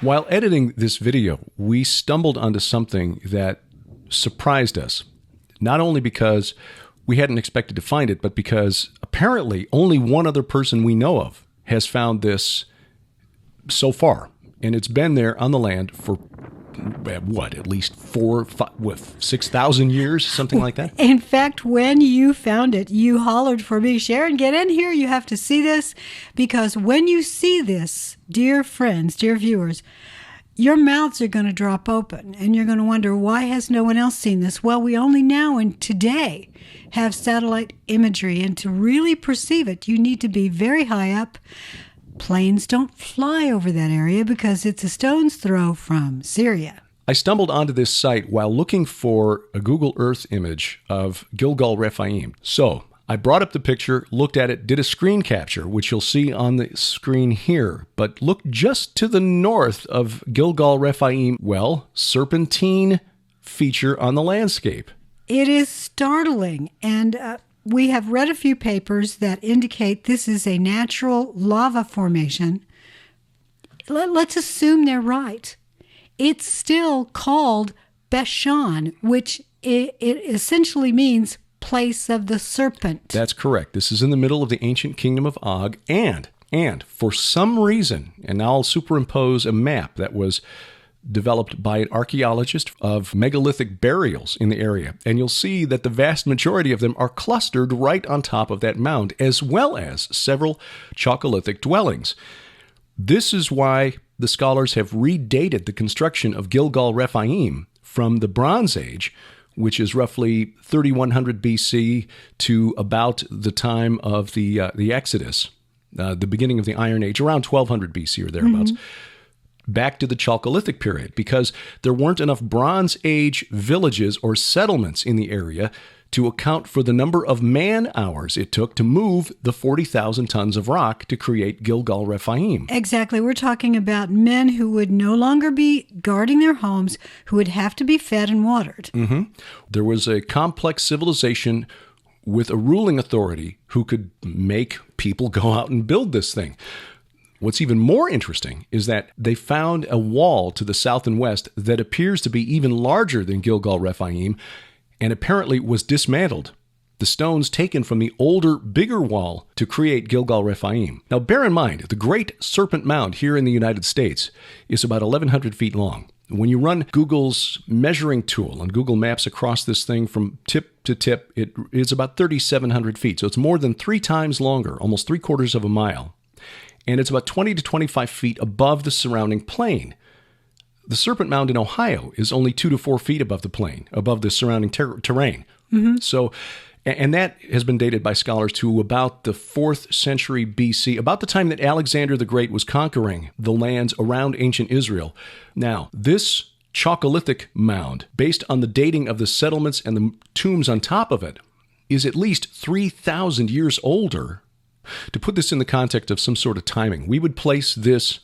While editing this video, we stumbled onto something that surprised us. Not only because we hadn't expected to find it, but because apparently only one other person we know of has found this so far. And it's been there on the land for, at least 6,000 years, something like that? In fact, when you found it, you hollered for me, Sharon, get in here, you have to see this. Because when you see this, dear friends, dear viewers, your mouths are going to drop open and you're going to wonder, why has no one else seen this? Well, we only now and today have satellite imagery, and to really perceive it, you need to be very high up. Planes don't fly over that area because it's a stone's throw from Syria. I stumbled onto this site while looking for a Google Earth image of Gilgal Refaim. So I brought up the picture, looked at it, did a screen capture, which you'll see on the screen here. But look just to the north of Gilgal Refaim, serpentine feature on the landscape. It is startling, and we have read a few papers that indicate this is a natural lava formation. Let's assume they're right. It's still called Bashan, which it essentially means place of the serpent. That's correct. This is in the middle of the ancient kingdom of Og, and for some reason, and now I'll superimpose a map that was developed by an archaeologist of megalithic burials in the area. And you'll see that the vast majority of them are clustered right on top of that mound, as well as several Chalcolithic dwellings. This is why the scholars have redated the construction of Gilgal Refaim from the Bronze Age, which is roughly 3100 BC to about the time of the Exodus, the beginning of the Iron Age, around 1200 BC or thereabouts. Back to the Chalcolithic period, because there weren't enough Bronze Age villages or settlements in the area to account for the number of man-hours it took to move the 40,000 tons of rock to create Gilgal Refaim. Exactly. We're talking about men who would no longer be guarding their homes, who would have to be fed and watered. There was a complex civilization with a ruling authority who could make people go out and build this thing. What's even more interesting is that they found a wall to the south and west that appears to be even larger than Gilgal Refaim, and apparently was dismantled. The stones taken from the older, bigger wall to create Gilgal Refaim. Now bear in mind, the Great Serpent Mound here in the United States is about 1,100 feet long. When you run Google's measuring tool on Google Maps across this thing from tip to tip, it is about 3,700 feet. So it's more than 3 times longer, almost 3/4 of a mile. And it's about 20 to 25 feet above the surrounding plain. The Serpent Mound in Ohio is only 2 to 4 feet above the plain, above the surrounding terrain. So, and that has been dated by scholars to about the 4th century BC, about the time that Alexander the Great was conquering the lands around ancient Israel. Now, this Chalcolithic mound, based on the dating of the settlements and the tombs on top of it, is at least 3,000 years older. To put this in the context of some sort of timing, we would place this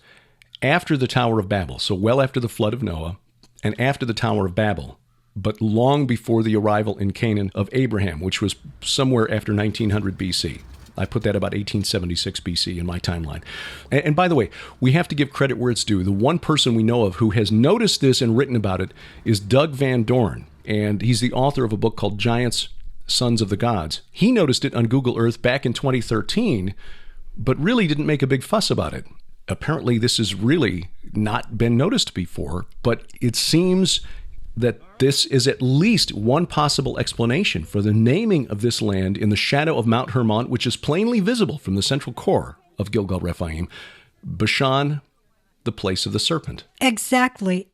after the Tower of Babel, so well after the flood of Noah and after the Tower of Babel, but long before the arrival in Canaan of Abraham, which was somewhere after 1900 BC. I put that about 1876 BC in my timeline. And by the way, we have to give credit where it's due. The one person we know of who has noticed this and written about it is Doug Van Dorn, and he's the author of a book called Giants, Sons of the Gods. He noticed it on Google Earth back in 2013, but really didn't make a big fuss about it. Apparently, this has really not been noticed before, but it seems that this is at least one possible explanation for the naming of this land in the shadow of Mount Hermon, which is plainly visible from the central core of Gilgal Refaim, Bashan, the place of the serpent. Exactly.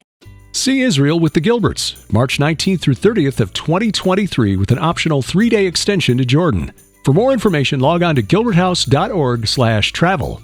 See Israel with the Gilberts, March 19th through 30th of 2023 with an optional 3-day extension to Jordan. For more information, log on to gilberthouse.org/travel.